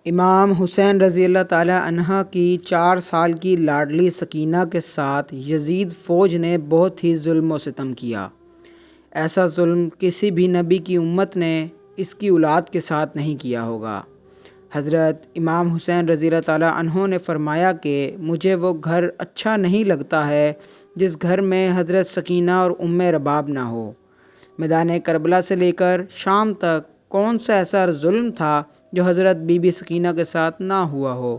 امام حسین رضی اللہ تعالیٰ عنہ کی 4 سال کی لاڈلی سکینہ کے ساتھ یزید فوج نے بہت ہی ظلم و ستم کیا۔ ایسا ظلم کسی بھی نبی کی امت نے اس کی اولاد کے ساتھ نہیں کیا ہوگا۔ حضرت امام حسین رضی اللہ تعالیٰ عنہ نے فرمایا کہ مجھے وہ گھر اچھا نہیں لگتا ہے جس گھر میں حضرت سکینہ اور ام رباب نہ ہو۔ میدان کربلا سے لے کر شام تک کون سا ایسا ظلم تھا جو حضرت بی بی سکینہ کے ساتھ نہ ہوا ہو۔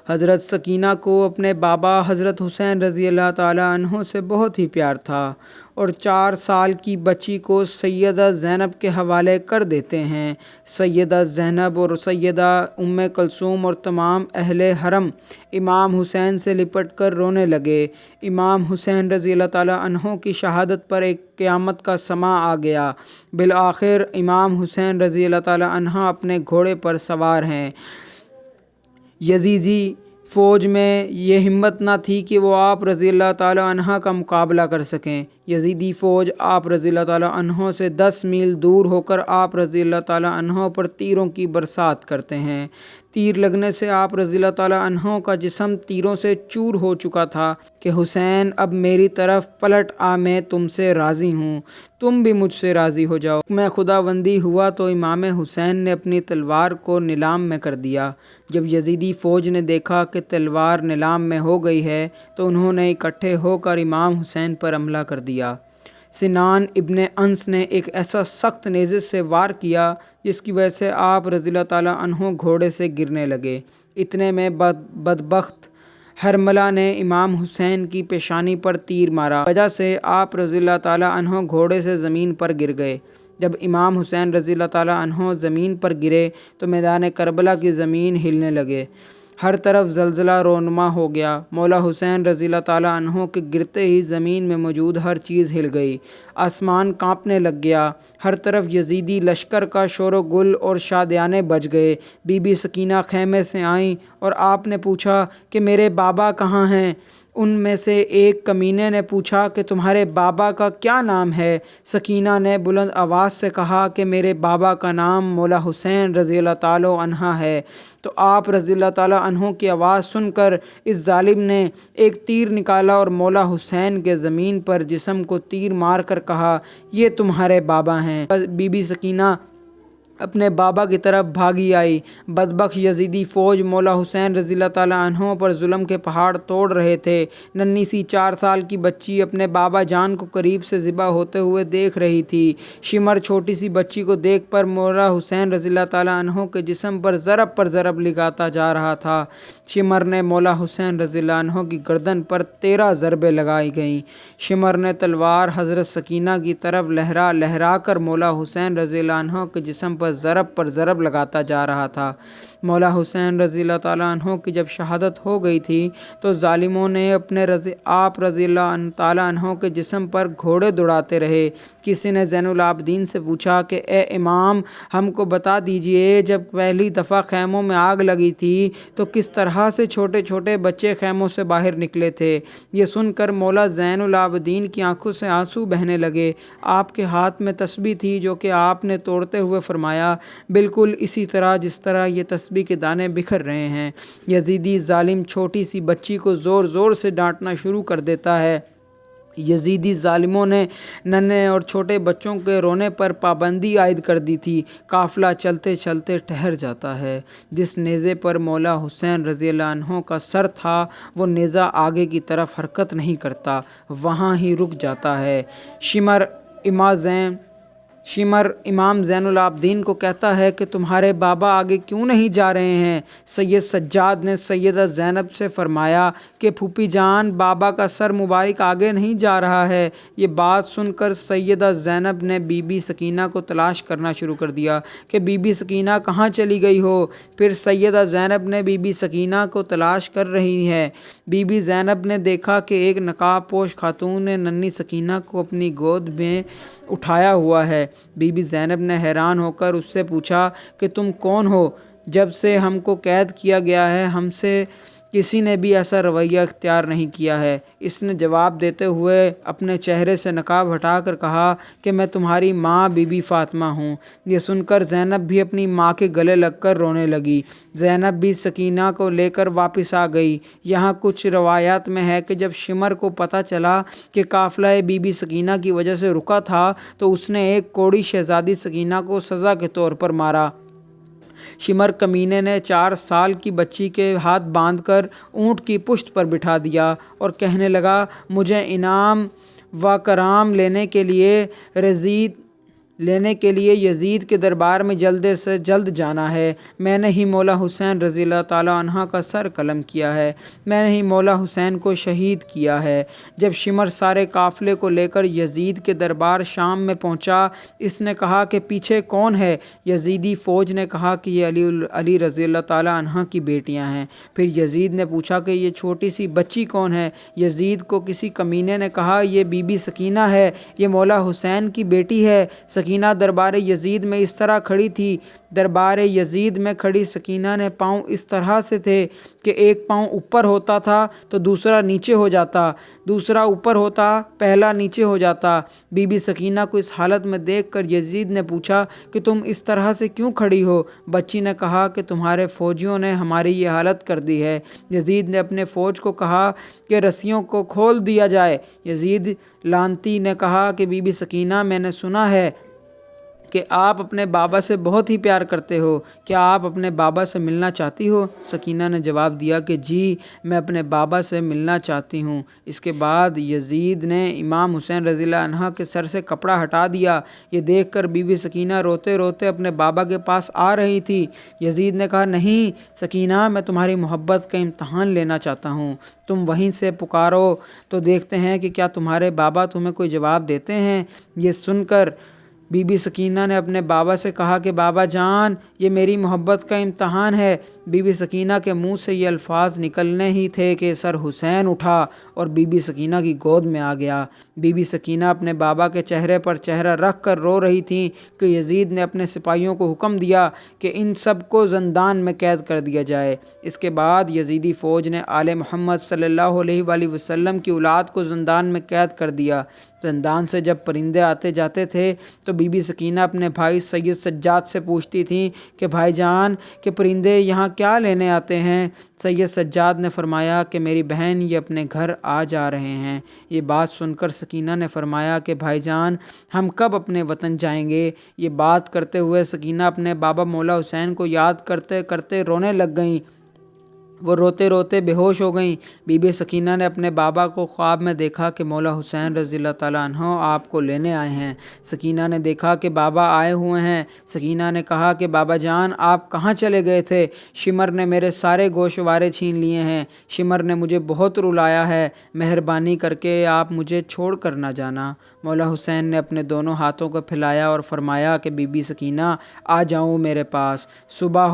حضرت سکینہ کو اپنے بابا حضرت حسین رضی اللہ تعالیٰ عنہ سے بہت ہی پیار تھا اور 4 سال کی بچی کو سیدہ زینب کے حوالے کر دیتے ہیں۔ سیدہ زینب اور سیدہ ام کلثوم اور تمام اہل حرم امام حسین سے لپٹ کر رونے لگے۔ امام حسین رضی اللہ تعالیٰ عنہ کی شہادت پر ایک قیامت کا سماں آ گیا۔ بالآخر امام حسین رضی اللہ تعالیٰ عنہ اپنے گھوڑے پر سوار ہیں۔ یزیدی فوج میں یہ ہمت نہ تھی کہ وہ آپ رضی اللہ تعالیٰ عنہ کا مقابلہ کر سکیں۔ یزیدی فوج آپ رضی اللہ تعالیٰ عنہ سے 10 میل دور ہو کر آپ رضی اللہ تعالیٰ عنہ پر تیروں کی برسات کرتے ہیں۔ تیر لگنے سے آپ رضی اللہ تعالیٰ عنہ کا جسم تیروں سے چور ہو چکا تھا کہ حسین اب میری طرف پلٹ آ، میں تم سے راضی ہوں، تم بھی مجھ سے راضی ہو جاؤ۔ حکم خداوندی ہوا تو امام حسین نے اپنی تلوار کو نیلام میں کر دیا۔ جب یزیدی فوج نے دیکھا کہ تلوار نیلام میں ہو گئی ہے تو انہوں نے اکٹھے ہو کر امام حسین پر حملہ کر دیا۔ سنان ابن انس نے ایک ایسا سخت نیزے سے وار کیا جس کی وجہ سے آپ رضی اللہ تعالیٰ عنہ گھوڑے سے گرنے لگے۔ اتنے میں بدبخت حرملہ نے امام حسین کی پیشانی پر تیر مارا، وجہ سے آپ رضی اللہ تعالیٰ عنہ گھوڑے سے زمین پر گر گئے۔ جب امام حسین رضی اللہ تعالیٰ عنہ زمین پر گرے تو میدان کربلا کی زمین ہلنے لگے، ہر طرف زلزلہ رونما ہو گیا۔ مولا حسین رضی اللہ تعالیٰ عنہ کے گرتے ہی زمین میں موجود ہر چیز ہل گئی، آسمان کانپنے لگ گیا، ہر طرف یزیدی لشکر کا شور و گل اور شادیانے بج گئے۔ بی بی سکینہ خیمے سے آئیں اور آپ نے پوچھا کہ میرے بابا کہاں ہیں؟ ان میں سے ایک کمینے نے پوچھا کہ تمہارے بابا کا کیا نام ہے؟ سکینہ نے بلند آواز سے کہا کہ میرے بابا کا نام مولا حسین رضی اللہ تعالیٰ عنہ ہے۔ تو آپ رضی اللہ تعالیٰ عنہ کی آواز سن کر اس ظالم نے ایک تیر نکالا اور مولا حسین کے زمین پر جسم کو تیر مار کر کہا، یہ تمہارے بابا ہیں۔ بی بی سکینہ اپنے بابا کی طرف بھاگی آئی۔ بدبخت یزیدی فوج مولا حسین رضی اللہ تعالیٰ عنہ پر ظلم کے پہاڑ توڑ رہے تھے۔ ننھی سی 4 سال کی بچی اپنے بابا جان کو قریب سے ذبح ہوتے ہوئے دیکھ رہی تھی۔ شمر چھوٹی سی بچی کو دیکھ پر مولا حسین رضی اللہ تعالیٰ عنہ کے جسم پر ضرب لگاتا جا رہا تھا۔ شمر نے مولا حسین رضی اللہ عنہ کی گردن پر 13 ضربیں لگائی گئیں۔ شمر نے تلوار حضرت سکینہ کی طرف لہرا کر مولا حسین رضی اللہ عنہ کے جسم پر ضرب لگاتا جا رہا تھا۔ مولا حسین رضی اللہ تعالیٰ عنہ کی جب شہادت ہو گئی تھی تو ظالموں نے آپ رضی اللہ تعالیٰ عنہ کے جسم پر گھوڑے دوڑاتے رہے۔ کسی نے زین العابدین سے پوچھا کہ اے امام، ہم کو بتا دیجئے جب پہلی دفعہ خیموں میں آگ لگی تھی تو کس طرح سے چھوٹے چھوٹے بچے خیموں سے باہر نکلے تھے؟ یہ سن کر مولا زین العابدین کی آنکھوں سے آنسو بہنے لگے۔ آپ کے ہاتھ میں تسبیح تھی جو کہ آپ نے توڑتے ہوئے فرمایا، بالکل اسی طرح جس طرح یہ تسبیح کے دانے بکھر رہے ہیں۔ یزیدی ظالم چھوٹی سی بچی کو زور زور سے ڈانٹنا شروع کر دیتا ہے۔ یزیدی ظالموں نے ننھے اور چھوٹے بچوں کے رونے پر پابندی عائد کر دی تھی۔ قافلہ چلتے چلتے ٹھہر جاتا ہے۔ جس نیزے پر مولا حسین رضی اللہ عنہ کا سر تھا وہ نیزہ آگے کی طرف حرکت نہیں کرتا، وہاں ہی رک جاتا ہے۔ شمر امام زین العابدین کو کہتا ہے کہ تمہارے بابا آگے کیوں نہیں جا رہے ہیں؟ سید سجاد نے سیدہ زینب سے فرمایا کہ پھوپھی جان، بابا کا سر مبارک آگے نہیں جا رہا ہے۔ یہ بات سن کر سیدہ زینب نے بی بی سکینہ کو تلاش کرنا شروع کر دیا کہ بی بی سکینہ کہاں چلی گئی ہو۔ پھر سیدہ زینب نے بی بی سکینہ کو تلاش کر رہی ہے۔ بی بی زینب نے دیکھا کہ ایک نقاب پوش خاتون نے ننھی سکینہ کو اپنی گود میں اٹھایا ہوا ہے۔ بی بی زینب نے حیران ہو کر اس سے پوچھا کہ تم کون ہو؟ جب سے ہم کو قید کیا گیا ہے ہم سے کسی نے بھی ایسا رویہ اختیار نہیں کیا ہے۔ اس نے جواب دیتے ہوئے اپنے چہرے سے نقاب ہٹا کر کہا کہ میں تمہاری ماں بی بی فاطمہ ہوں۔ یہ سن کر زینب بھی اپنی ماں کے گلے لگ کر رونے لگی۔ زینب بھی سکینہ کو لے کر واپس آ گئی۔ یہاں کچھ روایات میں ہے کہ جب شمر کو پتہ چلا کہ قافلہ بی بی سکینہ کی وجہ سے رکا تھا تو اس نے ایک کوڑی شہزادی سکینہ کو سزا کے طور پر مارا۔ شمر کمینے نے 4 سال کی بچی کے ہاتھ باندھ کر اونٹ کی پشت پر بٹھا دیا اور کہنے لگا مجھے انعام و کرام لینے کے لیے یزید کے دربار میں جلد سے جلد جانا ہے۔ میں نے ہی مولا حسین رضی اللہ تعالیٰ عنہ کا سر قلم کیا ہے، میں نے ہی مولا حسین کو شہید کیا ہے۔ جب شمر سارے قافلے کو لے کر یزید کے دربار شام میں پہنچا، اس نے کہا کہ پیچھے کون ہے؟ یزیدی فوج نے کہا کہ یہ علی رضی اللہ تعالیٰ عنہ کی بیٹیاں ہیں۔ پھر یزید نے پوچھا کہ یہ چھوٹی سی بچی کون ہے؟ یزید کو کسی کمینے نے کہا یہ بی بی سکینہ ہے، یہ مولا حسین کی بیٹی ہے۔ سکینہ دربار یزید میں اس طرح کھڑی تھی۔ دربار یزید میں کھڑی سکینہ نے پاؤں اس طرح سے تھے کہ ایک پاؤں اوپر ہوتا تھا تو دوسرا نیچے ہو جاتا، دوسرا اوپر ہوتا پہلا نیچے ہو جاتا۔ بی بی سکینہ کو اس حالت میں دیکھ کر یزید نے پوچھا کہ تم اس طرح سے کیوں کھڑی ہو؟ بچی نے کہا کہ تمہارے فوجیوں نے ہماری یہ حالت کر دی ہے۔ یزید نے اپنے فوج کو کہا کہ رسیوں کو کھول دیا جائے۔ یزید لعنتی نے کہا کہ بی بی سکینہ میں نے سنا ہے کہ آپ اپنے بابا سے بہت ہی پیار کرتے ہو، کیا آپ اپنے بابا سے ملنا چاہتی ہو؟ سکینہ نے جواب دیا کہ جی میں اپنے بابا سے ملنا چاہتی ہوں۔ اس کے بعد یزید نے امام حسین رضی اللہ عنہ کے سر سے کپڑا ہٹا دیا۔ یہ دیکھ کر بی بی سکینہ روتے روتے اپنے بابا کے پاس آ رہی تھی۔ یزید نے کہا نہیں سکینہ، میں تمہاری محبت کا امتحان لینا چاہتا ہوں، تم وہیں سے پکارو تو دیکھتے ہیں کہ کیا تمہارے بابا تمہیں کوئی جواب دیتے ہیں۔ یہ سن کر بی بی سکینہ نے اپنے بابا سے کہا کہ بابا جان یہ میری محبت کا امتحان ہے۔ بی بی سکینہ کے منہ سے یہ الفاظ نکلنے ہی تھے کہ سر حسین اٹھا اور بی بی سکینہ کی گود میں آ گیا۔ بی بی سکینہ اپنے بابا کے چہرے پر چہرہ رکھ کر رو رہی تھیں کہ یزید نے اپنے سپاہیوں کو حکم دیا کہ ان سب کو زندان میں قید کر دیا جائے۔ اس کے بعد یزیدی فوج نے آل محمد صلی اللہ علیہ وآلہ وسلم کی اولاد کو زندان میں قید کر دیا۔ زندان سے جب پرندے آتے جاتے تھے تو بی بی سکینہ اپنے بھائی سید سجاد سے پوچھتی تھیں کہ بھائی جان کہ پرندے یہاں کیا لینے آتے ہیں؟ سید سجاد نے فرمایا کہ میری بہن یہ اپنے گھر آ جا رہے ہیں۔ یہ بات سن کر سکینہ نے فرمایا کہ بھائی جان ہم کب اپنے وطن جائیں گے؟ یہ بات کرتے ہوئے سکینہ اپنے بابا مولا حسین کو یاد کرتے کرتے رونے لگ گئیں۔ وہ روتے روتے بے ہوش ہو گئیں۔ بی بی سکینہ نے اپنے بابا کو خواب میں دیکھا کہ مولا حسین رضی اللہ تعالیٰ عنہ آپ کو لینے آئے ہیں۔ سکینہ نے دیکھا کہ بابا آئے ہوئے ہیں۔ سکینہ نے کہا کہ بابا جان آپ کہاں چلے گئے تھے؟ شمر نے میرے سارے گوشوارے چھین لیے ہیں، شمر نے مجھے بہت رلایا ہے، مہربانی کر کے آپ مجھے چھوڑ کر نہ جانا۔ مولا حسین نے اپنے دونوں ہاتھوں کو پھیلایا اور فرمایا کہ بی بی سکینہ آ جاؤ میرے پاس۔ صبح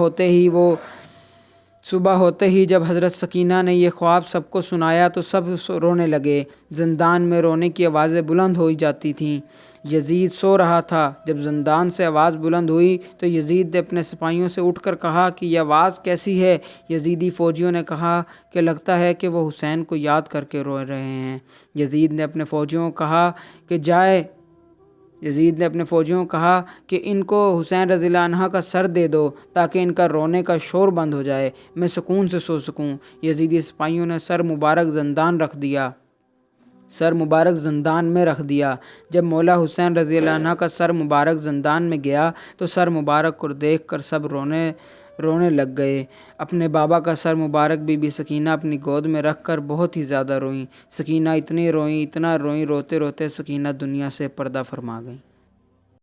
ہوتے ہی جب حضرت سکینہ نے یہ خواب سب کو سنایا تو سب رونے لگے۔ زندان میں رونے کی آوازیں بلند ہوئی جاتی تھیں۔ یزید سو رہا تھا۔ جب زندان سے آواز بلند ہوئی تو یزید نے اپنے سپاہیوں سے اٹھ کر کہا کہ یہ آواز کیسی ہے؟ یزیدی فوجیوں نے کہا کہ لگتا ہے کہ وہ حسین کو یاد کر کے رو رہے ہیں۔ یزید نے اپنے فوجیوں کو کہا کہ ان کو حسین رضی اللہ عنہ کا سر دے دو تاکہ ان کا رونے کا شور بند ہو جائے، میں سکون سے سو سکوں۔ یزیدی سپاہیوں نے سر مبارک زندان میں رکھ دیا۔ جب مولا حسین رضی اللہ عنہ کا سر مبارک زندان میں گیا تو سر مبارک کو دیکھ کر سب رونے لگ گئے۔ اپنے بابا کا سر مبارک بی بی سکینہ اپنی گود میں رکھ کر بہت ہی زیادہ روئیں۔ سکینہ اتنا روئیں، روتے روتے سکینہ دنیا سے پردہ فرما گئیں۔